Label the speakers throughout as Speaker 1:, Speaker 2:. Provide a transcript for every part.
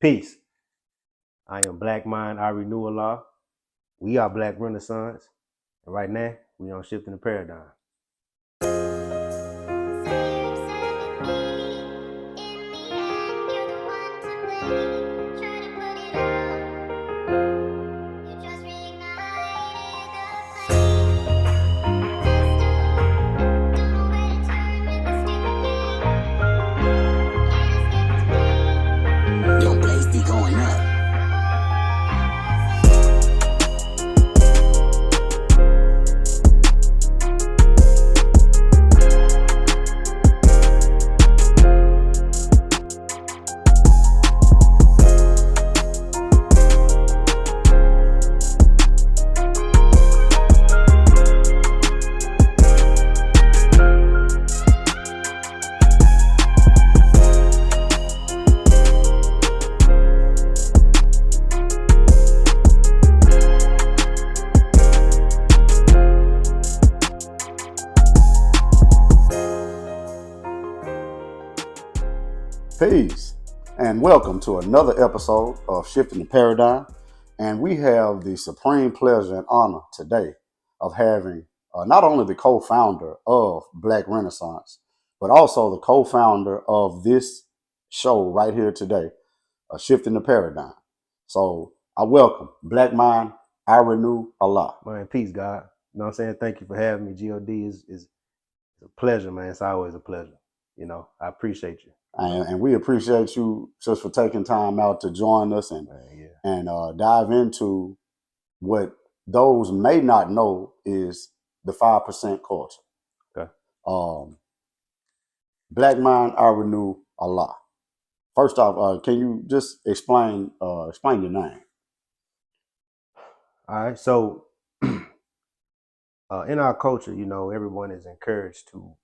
Speaker 1: Peace. I am Black Mind, I Renew Allah. We are Black Renaissance. And right now, we on Shifting the Paradigm.
Speaker 2: Yo, Blaze be going up.
Speaker 3: Peace, and welcome to another episode of Shifting the Paradigm. And we have the supreme pleasure and honor today of having not only the co-founder of Black Renaissance, but also the co-founder of this show right here today, Shifting the Paradigm. So I welcome Black Mind, I Renew Allah.
Speaker 1: Man, peace, God. You know what I'm saying? Thank you for having me. God is a pleasure, man. It's always a pleasure. You know, I appreciate you.
Speaker 3: And we appreciate you just for taking time out to join us and dive into what those may not know is the 5% culture.
Speaker 1: Okay.
Speaker 3: Black Mind, I Renew Allah. First off, can you just explain your name?
Speaker 1: All right. So in our culture, you know, everyone is encouraged to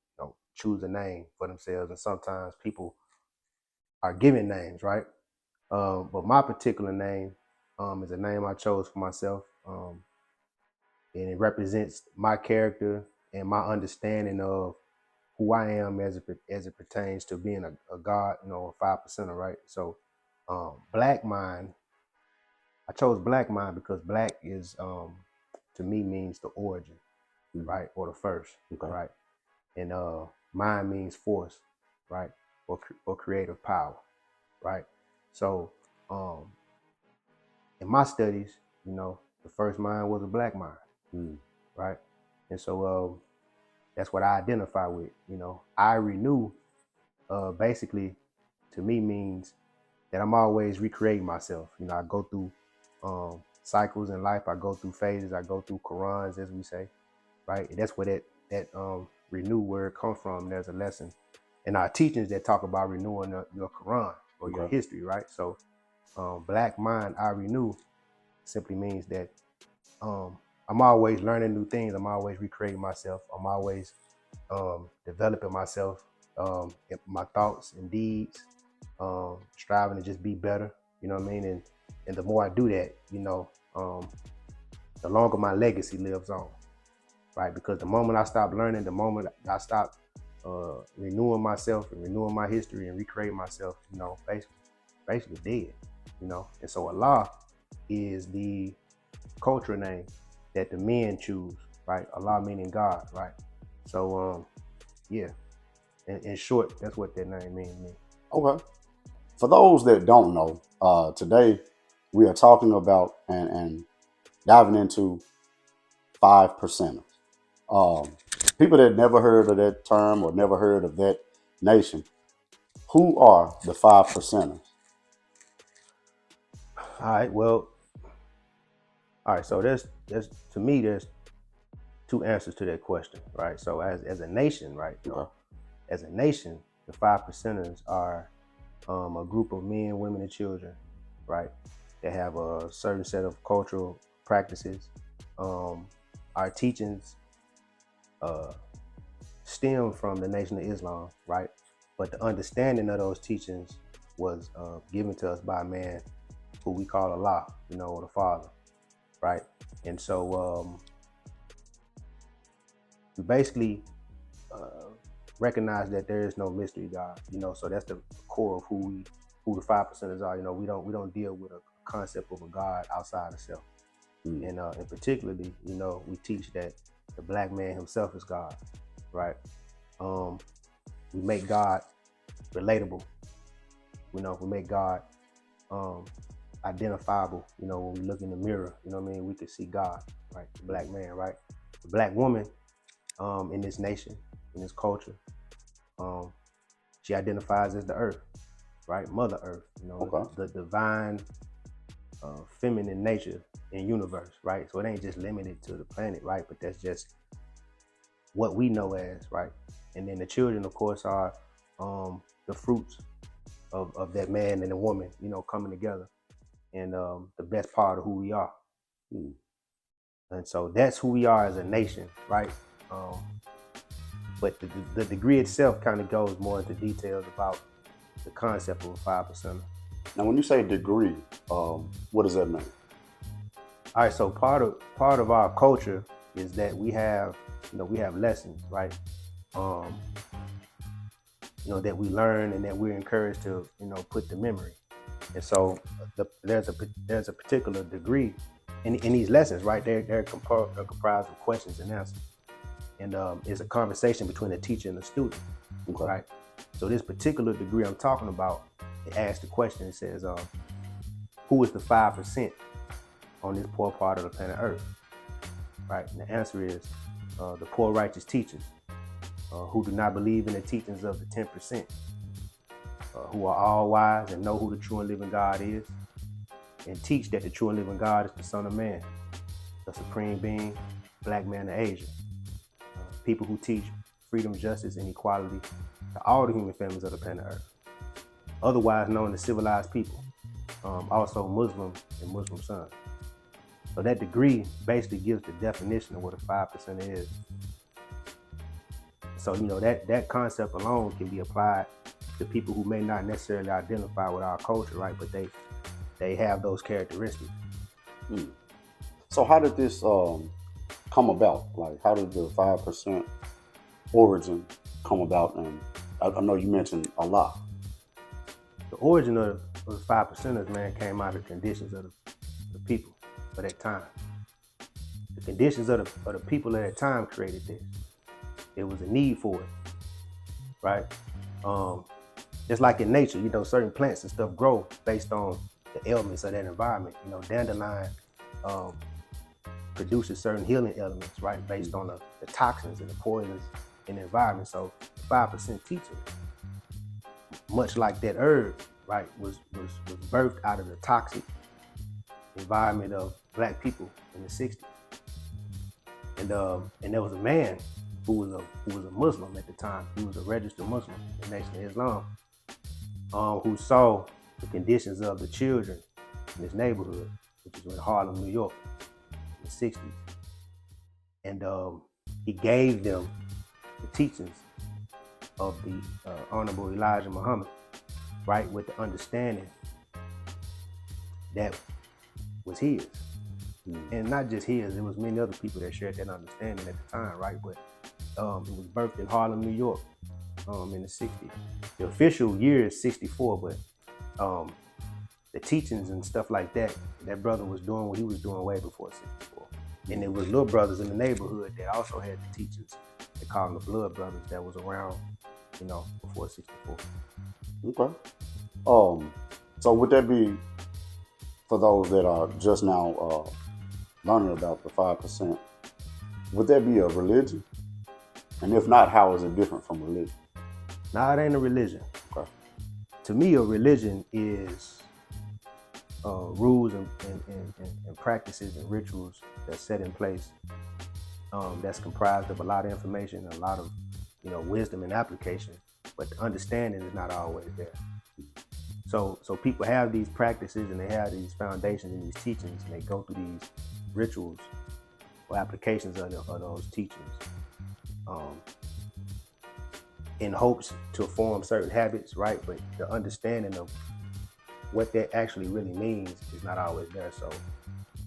Speaker 1: choose a name for themselves, and sometimes people are given names, right? But my particular name is a name I chose for myself, and it represents my character and my understanding of who I am as it pertains to being a God, you know, a 5%er, right? So, Black Mind. I chose Black Mind because Black is, to me, means the origin, right, or the first, right, and Mind means force, right, or creative power, right. So, in my studies, you know, the first mind was a Black mind, right, and so that's what I identify with. You know, I renew, basically, to me means that I'm always recreating myself. You know, I go through cycles in life. I go through phases. I go through Qurans, as we say, right? And that's where that renew word comes from. There's a lesson in our teachings that talk about renewing your Quran or your history, right? So, Black Mind, I Renew simply means that I'm always learning new things. I'm always recreating myself. I'm always developing myself, in my thoughts and deeds, striving to just be better. You know what I mean? And the more I do that, you know, the longer my legacy lives on, right? Because the moment I stop learning, the moment I stop renewing myself and renewing my history and recreating myself, you know, basically dead, you know. And so Allah is the cultural name that the men choose, right? Allah meaning God, right? So, yeah, in short, that's what that name means to me.
Speaker 3: Okay. For those that don't know, today we are talking about and diving into 5%ers. People that never heard of that term or never heard of that nation, who are the 5%ers?
Speaker 1: All right. So there's to me there's two answers to that question, right? So as a nation, right? You know, as a nation, the 5%ers are a group of men, women, and children, right? That have a certain set of cultural practices. Our teachings stem from the Nation of Islam, right? But the understanding of those teachings was given to us by a man who we call Allah, you know, or the Father, right? And so we basically recognize that there is no mystery God, you know, so that's the core of who we who the 5%ers are. You know, we don't deal with a concept of a God outside of self. And particularly, you know, we teach that the black man himself is God, right? We make God relatable. You know, we make God identifiable. You know, when we look in the mirror, you know what I mean, we can see God, right? The black man, right? The black woman in this nation, in this culture, she identifies as the earth, right? Mother Earth, you know, the divine feminine nature in universe, right? So it ain't just limited to the planet, right? But that's just what we know as, right? And then the children, of course, are the fruits of that man and the woman, you know, coming together, and the best part of who we are. And so that's who we are as a nation, right? But the degree itself kind of goes more into details about the concept of a 5%.
Speaker 3: Now, when you say degree, what does that mean?
Speaker 1: All right, so part of our culture is that we have lessons, right? You know, that we learn and that we're encouraged to, you know, put to memory. And so there's a particular degree in these lessons, right? They're comprised of questions and answers, and it's a conversation between a teacher and a student, right? So this particular degree I'm talking about, it asks the question. It says, who is the 5% on this poor part of the planet Earth, right? And the answer is the poor righteous teachers who do not believe in the teachings of the 10%, who are all wise and know who the true and living God is, and teach that the true and living God is the Son of Man, the supreme being, black man of Asia. People who teach freedom, justice, and equality to all the human families of the planet Earth, otherwise known as civilized people, also Muslim and Muslim sons. So that degree basically gives the definition of what a 5% is. So, you know, that concept alone can be applied to people who may not necessarily identify with our culture, right? But they have those characteristics.
Speaker 3: So how did this come about? Like, how did the 5% origin come about? And I know you mentioned Allah.
Speaker 1: The origin of the 5%ers, man, came out of the conditions of the people of that time. The conditions of the people at that time created this. There was a need for it, right? Just like in nature, you know, certain plants and stuff grow based on the elements of that environment. You know, dandelion produces certain healing elements, right, based on the toxins and the poisons in the environment. So 5% teaching, much like that herb, right, was birthed out of the toxic environment of black people in the 60s. And there was a man who was a Muslim at the time. He was a registered Muslim in the Nation of Islam, who saw the conditions of the children in his neighborhood, which is in Harlem, New York, in the 60s. And he gave them the teachings of the Honorable Elijah Muhammad, right, with the understanding that was his. And not just his, there was many other people that shared that understanding at the time, right? But it was birthed in Harlem, New York, in the 60s. The official year is 64, but the teachings and stuff like that brother was doing what he was doing way before 64. And there was little brothers in the neighborhood that also had the teachings. They called them the Blood Brothers, that was around, you know, before 64.
Speaker 3: Okay. So would that be, for those that are just now learning about the 5%, would that be a religion? And if not, how is it different from religion?
Speaker 1: Nah, it ain't a religion.
Speaker 3: Okay.
Speaker 1: To me, a religion is rules and practices and rituals that's set in place, that's comprised of a lot of information, a lot of, you know, wisdom and application, but the understanding is not always there. So people have these practices and they have these foundations and these teachings, and they go through these rituals or applications of those teachings in hopes to form certain habits, right? But the understanding of what that actually really means is not always there. So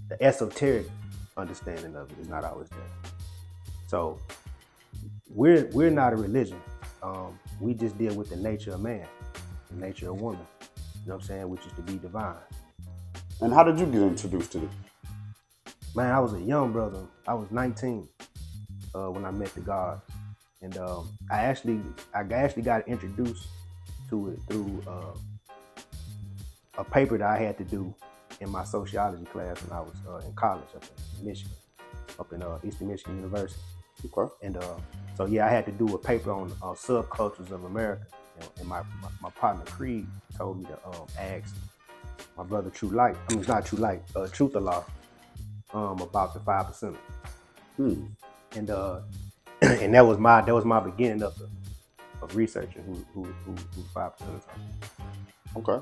Speaker 1: the esoteric understanding of it is not always there. So we're not a religion. We just deal with the nature of man, the nature of woman, know what I'm saying, which is to be divine.
Speaker 3: And how did you get introduced to this?
Speaker 1: Man, I was a young brother. I was 19 when I met the gods, and I actually got introduced to it through a paper that I had to do in my sociology class when I was in college up in Michigan, up in Eastern Michigan University.
Speaker 3: Okay.
Speaker 1: And so yeah, I had to do a paper on subcultures of America. And my partner Creed told me to ask my brother True Light. I mean, it's not True Light, Truth Allah, about the 5%. And and that was my beginning of researching who 5% are.
Speaker 3: Okay.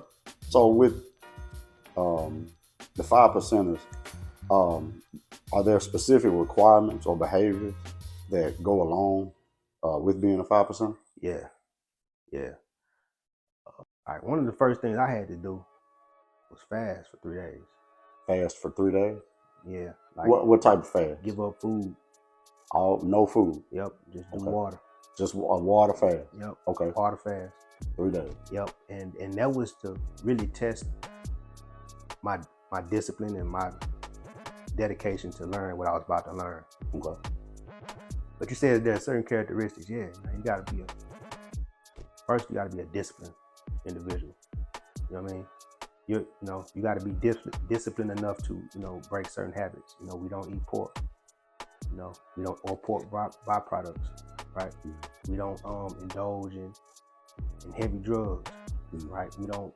Speaker 3: So with the 5%ers, are there specific requirements or behaviors that go along with being a 5%?
Speaker 1: Yeah. All right. One of the first things I had to do was fast for 3 days.
Speaker 3: Fast for 3 days?
Speaker 1: Yeah. Like
Speaker 3: what type of fast?
Speaker 1: Give up food.
Speaker 3: No food?
Speaker 1: Yep. Just do water.
Speaker 3: Just a water fast?
Speaker 1: Yep.
Speaker 3: Okay.
Speaker 1: Water fast.
Speaker 3: 3 days.
Speaker 1: Yep. And that was to really test my discipline and my dedication to learn what I was about to learn.
Speaker 3: Okay.
Speaker 1: But you said there are certain characteristics. Yeah, you gotta be a disciplined individual. You know what I mean? You gotta be disciplined enough to, break certain habits. We don't eat pork. We don't, or pork byproducts, right? We don't indulge in heavy drugs, right? We don't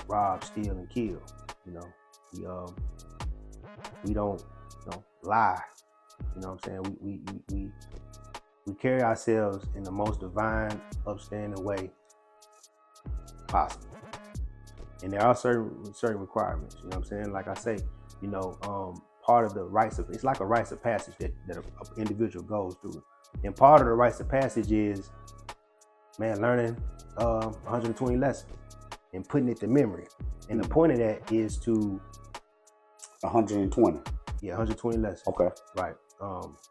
Speaker 1: rob, steal, and kill. We don't lie. You know what I'm saying? We carry ourselves in the most divine, upstanding way possible. And there are certain requirements, you know what I'm saying? Like I say, part of the it's like a rites of passage that an individual goes through. And part of the rites of passage is, learning 120 lessons and putting it to memory. And the point of that is to
Speaker 3: 120.
Speaker 1: Yeah, 120 lessons.
Speaker 3: Okay.
Speaker 1: Right.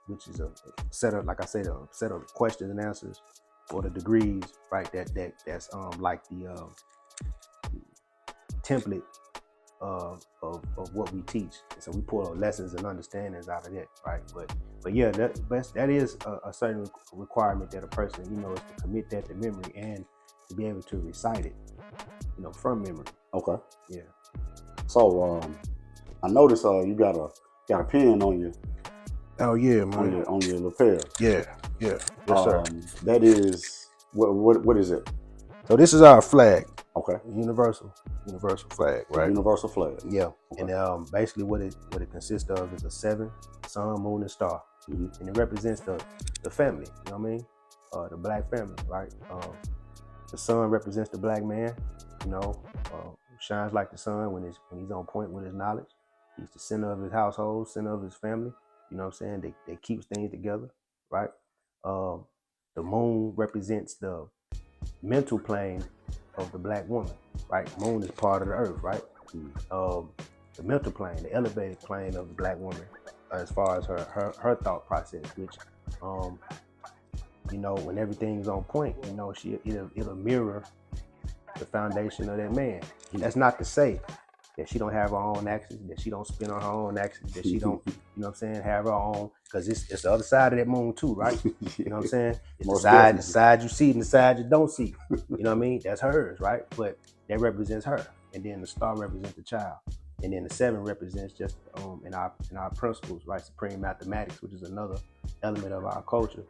Speaker 1: Which is a set of, like I said, a set of questions and answers or the degrees, right? That's like the template of what we teach. And so we pull lessons and understandings out of that, right? But yeah, that is a certain requirement that a person, is to commit that to memory and to be able to recite it, from memory.
Speaker 3: Okay.
Speaker 1: Yeah.
Speaker 3: So I noticed you got a pen on you.
Speaker 1: Oh yeah, man.
Speaker 3: On your lapel.
Speaker 1: Yeah. Yes, sir.
Speaker 3: That is what is it?
Speaker 1: So this is our flag.
Speaker 3: Okay.
Speaker 1: Universal flag, right?
Speaker 3: Universal flag.
Speaker 1: Yeah.
Speaker 3: Okay.
Speaker 1: And basically what it consists of is a 7, sun, moon, and star. Mm-hmm. And it represents the family, you know what I mean? The black family, right? The sun represents the black man, shines like the sun when he's on point with his knowledge. He's the center of his household, center of his family. You know what I'm saying? They keeps things together, right? The moon represents the mental plane of the black woman, right? Moon is part of the earth, right? The mental plane, the elevated plane of the black woman, as far as her thought process, which, when everything's on point, it'll mirror the foundation of that man. And that's not to say that she don't have her own actions, that she don't spin on her own actions, that she don't, have her own, because it's the other side of that moon too, right? You know what I'm saying? It's the side you see and the side you don't see. You know what I mean? That's hers, right? But that represents her. And then the star represents the child. And then the 7 represents just in our principles, right? Supreme mathematics, which is another element of our culture.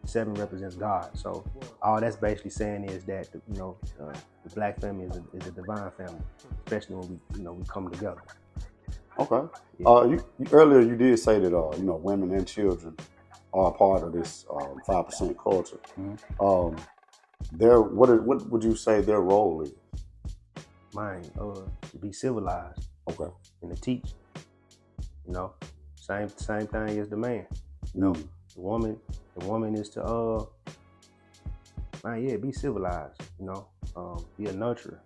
Speaker 1: 7 represents God. So all that's basically saying is that the black family is a divine family, especially when we come together.
Speaker 3: Okay. Yeah. You earlier you did say that women and children are part of this 5% culture. Mm-hmm. What would you say their role is?
Speaker 1: Mine, to be civilized.
Speaker 3: Okay.
Speaker 1: And to teach. Same thing as the man.
Speaker 3: Mm-hmm.
Speaker 1: The woman is to be civilized, be a nurturer,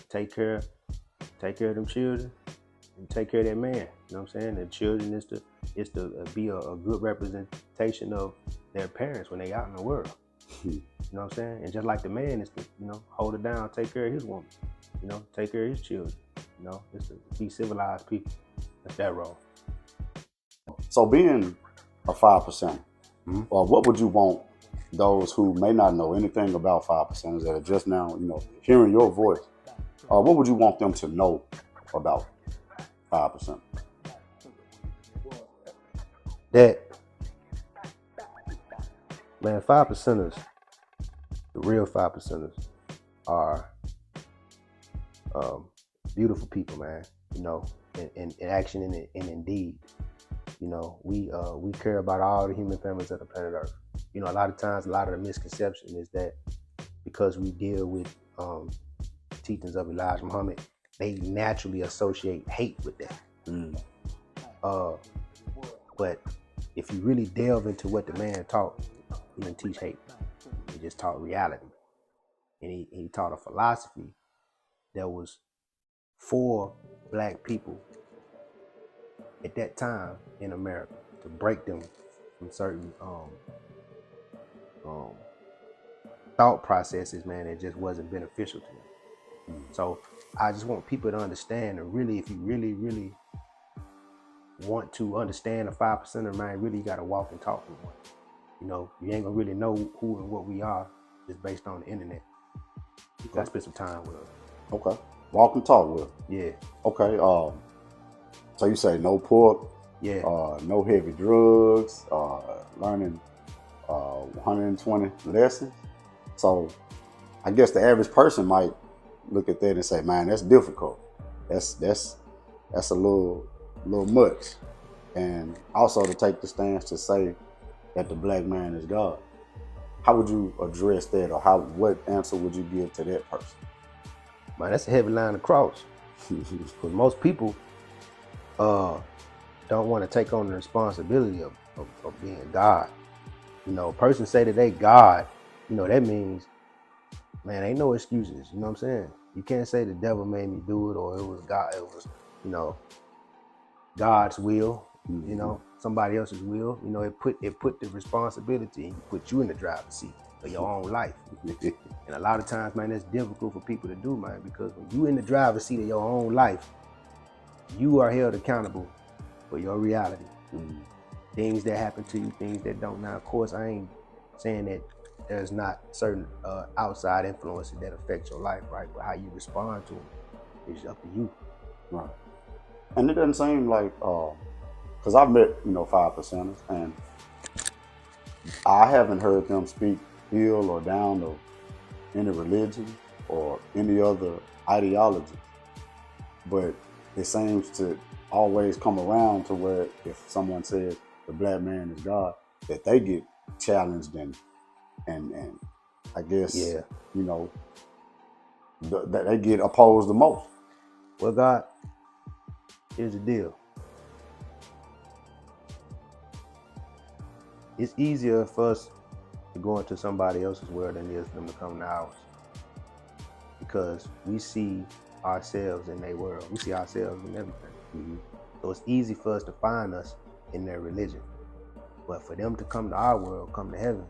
Speaker 1: take care of them children and take care of that man. You know what I'm saying? The children is to be a good representation of their parents when they out in the world. You know what I'm saying? And just like the man is to, hold it down, take care of his woman, take care of his children, it's to be civilized people. That's that role.
Speaker 3: So being a 5%,
Speaker 1: Mm-hmm.
Speaker 3: what would you want those who may not know anything about 5%ers that are just now, hearing your voice? What would you want them to know about 5%?
Speaker 1: That, man, 5%ers, the real 5%ers are beautiful people, man. In action and in deed. We care about all the human families of the planet Earth. A lot of times, a lot of the misconception is that because we deal with teachings of Elijah Muhammad, they naturally associate hate with that. But if you really delve into what the man taught, he didn't teach hate. He just taught reality. And he taught a philosophy that was for black people at that time in America, to break them from certain thought processes, man, that just wasn't beneficial to them. So I just want people to understand, and really, if you really, really want to understand a 5%er, man, really you gotta walk and talk with one. You ain't gonna really know who and what we are just based on the internet. You gotta spend some time with us.
Speaker 3: Okay. Walk and talk with them.
Speaker 1: Yeah.
Speaker 3: Okay. So you say no pork,
Speaker 1: Yeah.
Speaker 3: no heavy drugs, learning 120 lessons. So I guess the average person might look at that and say, man, that's difficult. That's a little much. And also to take the stance to say that the black man is God. How would you address that, or what answer would you give to that person?
Speaker 1: Man, that's a heavy line to cross. Because most people don't want to take on the responsibility of being God. A person say that they God, that means, man, ain't no excuses. You know what I'm saying? You can't say the devil made me do it, or it was God, it was, God's will, somebody else's will. It put the responsibility, and put you in the driver's seat of your own life. And a lot of times, man, that's difficult for people to do, man, because when you in the driver's seat of your own life, you are held accountable for your reality. Things that happen to you, things that don't. Now, of course, I ain't saying that there's not certain outside influences that affect your life, right? But how you respond to them is up to you.
Speaker 3: Right. And it doesn't seem like, because I've met, 5%ers, and I haven't heard them speak ill or down of any religion or any other ideology. But it seems to always come around to where if someone says the black man is God, that they get challenged and I guess, that they get opposed the most.
Speaker 1: Well, God, here's the deal. It's easier for us to go into somebody else's world than it is for them to come to ours. Because we see ourselves in their world. We see ourselves in everything. So it's easy for us to find us in their religion. But for them to come to our world, come to heaven,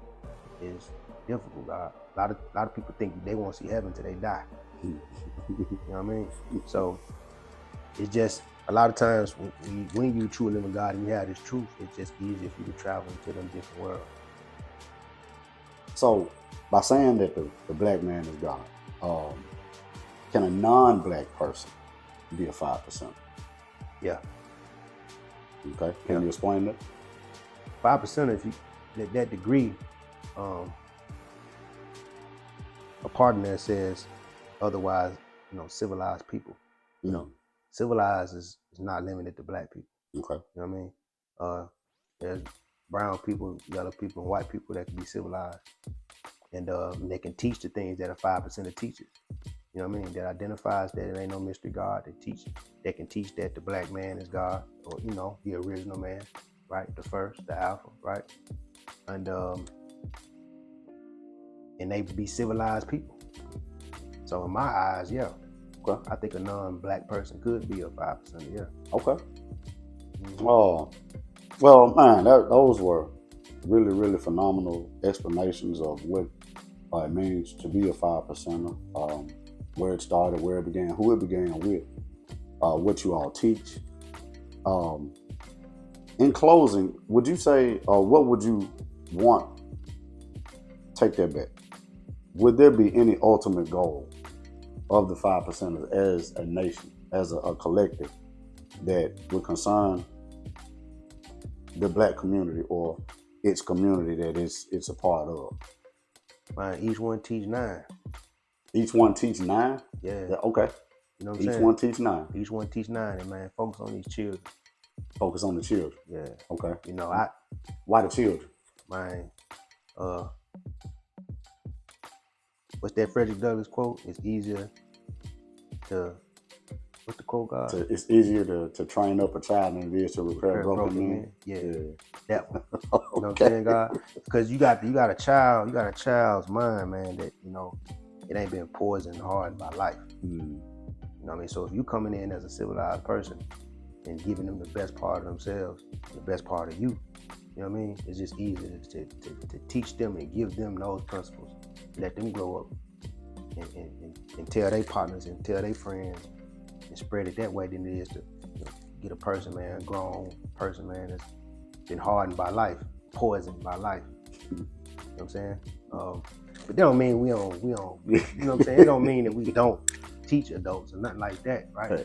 Speaker 1: is difficult, God. A lot of people think they won't see heaven until they die. You know what I mean? So it's just, a lot of times when you truly live in God and you have this truth, it's just easier for you to travel into them different worlds.
Speaker 3: So by saying that the black man is God, can a non-black person be a 5%?
Speaker 1: Yeah.
Speaker 3: Okay. Can you explain that?
Speaker 1: 5%, if you that degree, a part in there says otherwise, civilized people. Civilized is not limited to black people.
Speaker 3: Okay.
Speaker 1: You know what I mean? There's brown people, yellow people, and white people that can be civilized. And they can teach the things that a 5% teaches. You know what I mean? That identifies that it ain't no mystery God. They can teach that the black man is God, or, the original man, right? The first, the alpha, right? And they be civilized people. So in my eyes, yeah.
Speaker 3: Okay.
Speaker 1: I think a non-black person could be a 5%, yeah.
Speaker 3: Okay. Oh, well, man, those were really, really phenomenal explanations of what it means to be a 5%er, where it started, where it began, who it began with, what you all teach. Um, in closing, would you say, what would you want? Take that back. Would there be any ultimate goal of the 5%ers as a nation, as a collective, that would concern the Black community or its community that it's a part of?
Speaker 1: Man, each one teach 9.
Speaker 3: Each one teach 9?
Speaker 1: Yeah.
Speaker 3: Okay.
Speaker 1: You know what I'm
Speaker 3: Each
Speaker 1: saying?
Speaker 3: one teach 9.
Speaker 1: Each one teach 9, and man, focus on these children.
Speaker 3: Focus on the children.
Speaker 1: Yeah.
Speaker 3: Okay.
Speaker 1: You know,
Speaker 3: why the children?
Speaker 1: Man, what's that Frederick Douglass quote? It's easier to, what's the quote, God?
Speaker 3: It's easier to train up a child than it is to repair broken men.
Speaker 1: Yeah, that one. You know what I'm saying, God? Because you got a child's mind, man, that, you know, it ain't been poisoned hard by life. You know what I mean? So if you coming in as a civilized person and giving them the best part of themselves, the best part of you, you know what I mean? It's just easier to teach them and give them those principles. Let them grow up and tell their partners and tell their friends and spread it that way than it is to, you know, get a person, man, a grown person, man, that's been hardened by life, poisoned by life. You know what I'm saying? But that don't mean we don't, you know what I'm saying? It don't mean that we don't teach adults or nothing like that, right?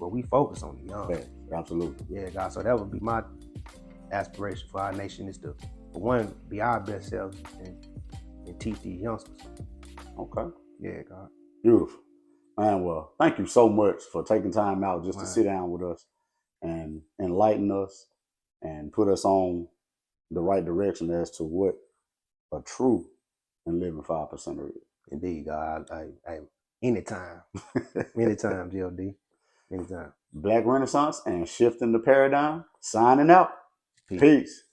Speaker 1: But we focus on the young.
Speaker 3: Absolutely.
Speaker 1: Yeah, God. So that would be my aspiration for our nation, is to, for one, be our best selves and teach these youngsters.
Speaker 3: Okay.
Speaker 1: Yeah, God.
Speaker 3: Beautiful. Man, well, thank you so much for taking time out just to sit down with us and enlighten us and put us on the right direction as to what a true and living 5%er is.
Speaker 1: Indeed, God. I anytime. Anytime, GLD. Anytime.
Speaker 3: Black Renaissance and Shifting the Paradigm, signing out. Peace.